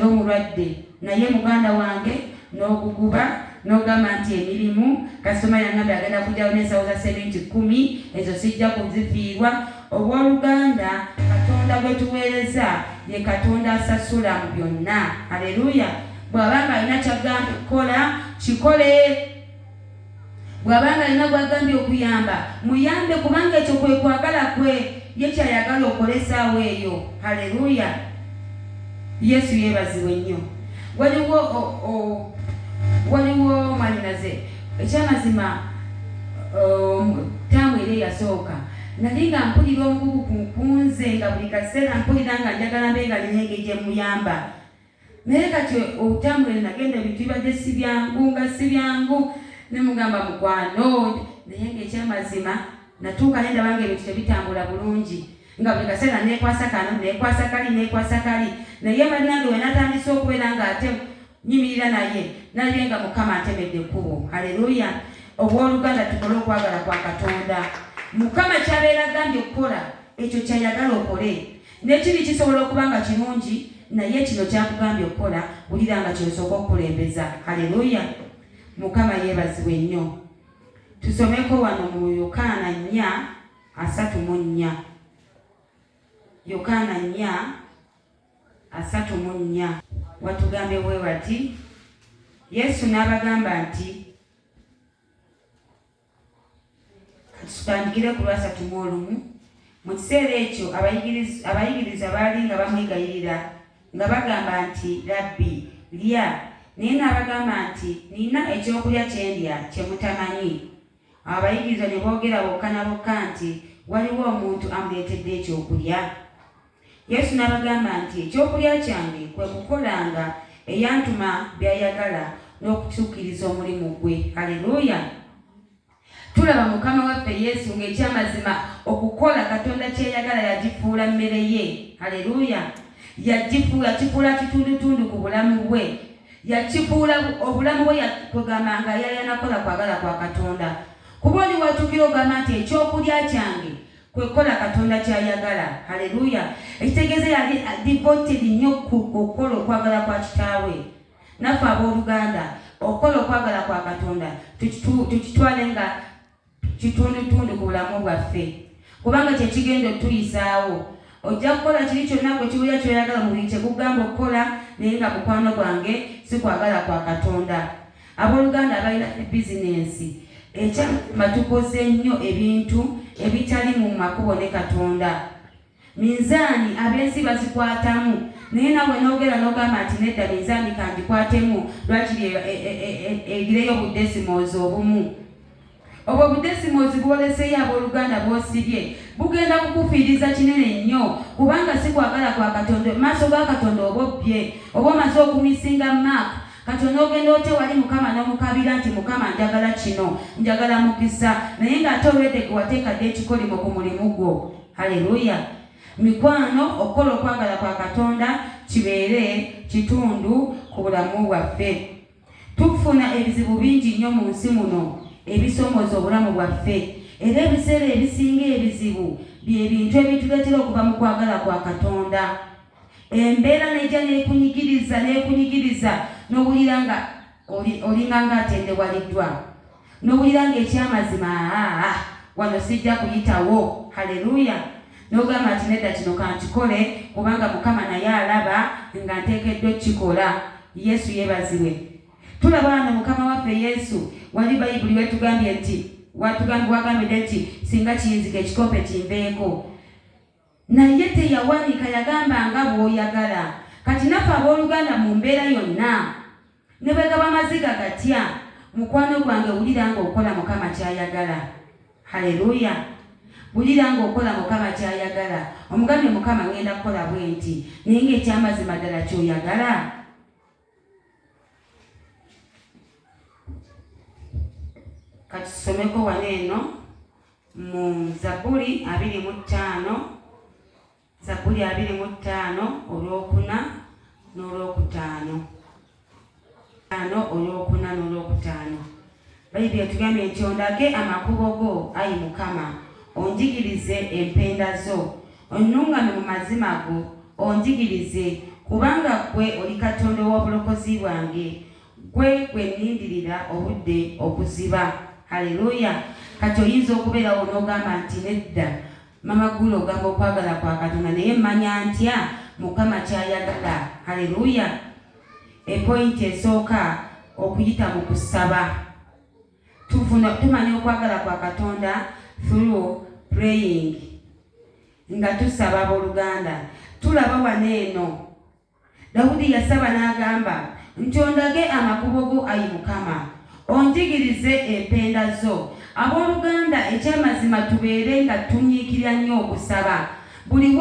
omulwadde naye muganda wange n'okuguba n'ogamba nti emirimu kasitoma yangambye agenda kujjawo n'ensawo za sente 10 ezo sijja kuzifiirwa. Obwoluganda Katonda gwe tuweereza ye Katonda asasula mu byonna. Haleluya. Bw'abanga alina kyagambye okukola kikole. Bw'abanga alina gwagambye okuyamba muyambe, kubanga ekyo kwe kwagala kwe, ye kyayagala okole essaawa eyo. Haleluya. Yesu yeebazibwe nnyo. Waliwo mwalinaze ekyamazima taamu era eyasooka nali nga mpulira omugugu kunkunze nga buli kaseera mpulira nga njagala mbe nga nyenye gye muyamba, naye kati otaamu ere nagenda ebintu bibadde si byangu ne mugamba mukwano, naye ng'ekyamazima natuuka ne ndaba nga ebintu tebitambula bulungi, nga buli kaseera neekwasa kano neekwasa kali naye bannange we natandise okubeera ng'ate nyimirira naye nalye nga Mukama atemedde ekkubo. Haleluya. Obwoluganda tukole okwagala kwa Katonda. Mukama kyabeera agambye okukola ekyo kyayagala okole, n'ekiri kisobola okuba nga kirungi naye kino kyakugambye okukola wulira nga kyosooka okukulembeza. Haleluya. Mukama yeebazibwe nnyo. Tusomeko wano mu Yokaana 4:34. Yokaana 4:34 watugambye bwe bati, Yesu n'abagamba nti, tutandikire ku 31. Mu kiseera ekyo abayigiriza baali nga bamwegayirira nga bagamba nti, Labbi, lya. Naye n'abagamba nti, nina ekyokulya kye ndya kye mutamanyi. Abayigiriza ne boogera bokka na bokka nti, waliwo omuntu amuleetedde ekyokulya. Yesu n'abagamba nti, ekyokulya kyange kwe kukolanga eyantuma by'ayagala n'okutuukiriza omulimu gwe. Haleluya. Tulaba Mukama waffe Yesu ng'ekyamazima okukola Katonda kyeyagala yagifuula mmere ye. Haleluya. Yakifuula kitundutundu ku bulamu bwe, yakifuula obulamu bwe yakugamba nga yayanakola kwagala kwa Katonda. Kuba oli watukira ogamba nti ekyokulya kyange kwe kukola Katonda kyayagala. Haleluya. Ekitegeeza yali devoted nnyo okukola okwagala kwa kitaawe. Naffe abooluganda okukola okwagala kwa Katonda tukitwale nga kitundutundu ku bulamu bwaffe, kubanga kyekigenda otuyisaawo. Ojja kukola kiri kyonna gwe kiwulira kyoyagala mu buli kyekugamba okukola, naye nga mukwano gwange si kwagala kwa Katonda. Abooluganda abalina bizinensi ekyamazima tukoze nnyo ebintu ebitali mu makubo ne Katonda. Minzaani abensi bazikwatamu, naye nawe n'ogera n'ogamba nti nedda minzaani kangikwatemu lwakiri egireyo obudesimozi obumu. Obwo obudesimozi bwoleseyo abooluganda bw'osibye bugenda kukufiiriza kinene nnyo, kubanga si kwagala kwa Katonda. Maaso ga Katonda oba obbye, oba omaze okumisinga maaka Katonda ogenda ote wali Mukama n'omukabira nti Mukama njagala kino, njagala mukisa, naye ng'ate olwedde wateekadde ekikolimo ku mulimu gwo. Haleluya. Mikwano okukola okwagala kwa Katonda kibeere kitundu ku bulamu bwaffe. Tufuna ebizibu bingi nnyo mu nsi muno ebisomoza obulamu bwaffe, era ebiseera ebisinga ebizibu bye bintu ebituleetera okuva mu kwagala kwa Katonda. Embeera nejja n'ekunyigiriza n'owulira nga olinga ng'atendewaliddwa, n'owulira ng'ekyamazima wano sijja kuyitawo. Haleluya. N'ogamba nti nedda kino kankikole kubanga Mukama naye alaba nga nteekeddwa okukikola. Yesu yeebazibwe. Tulaba wano Mukama waffe Yesu wali Bayibuli wetugambye nti wagambidde nti singa kiyinzika ekikompe kinveeko, naye teyawanika, yagamba nga bw'oyagala. Kati naffe abooluganda mu mbeera yonna ne bwegaba amaziga gatya, mukwano gwange wulira ng'okola Mukama kyayagala. Haleluya. Wulira ng'okola Mukama kyayagala. Omugambye Mukama ngenda kukola bwe nti, naye ng'ekyamazima ddala kyoyagala. Kati tusomeko wano eno mu Zaburi 25, Zaburi 25 olwokuna n'olwokutaano. Bayibuli etugambye nti ondage amakubo go, ayi Mukama, onjigirize empenda zo, onnungame mu mazima go, onjigirize kubanga gwe oli Katonda ow'obulokozi bwange, gwe nindirira obudde okuziba. Haleluya. Kati oyinza okubeerawo n'ogamba nti nedda mama Gulu ogamba okwagala kwa Katonda naye mmanya ntya Mukama kyayagala. Haleluya. Epointi esooka okuyita mu kusaba. Tumanya okwagala kwa Katonda through praying, nga tusaba abooluganda. Tulaba wano eno Dawudi yasaba n'agamba nti ondage amakubo go ayi Mukama, onjigirize empenda zo. Abooluganda, ekyamazima tubeere nga tunyiikirira nnyo okusaba. Buli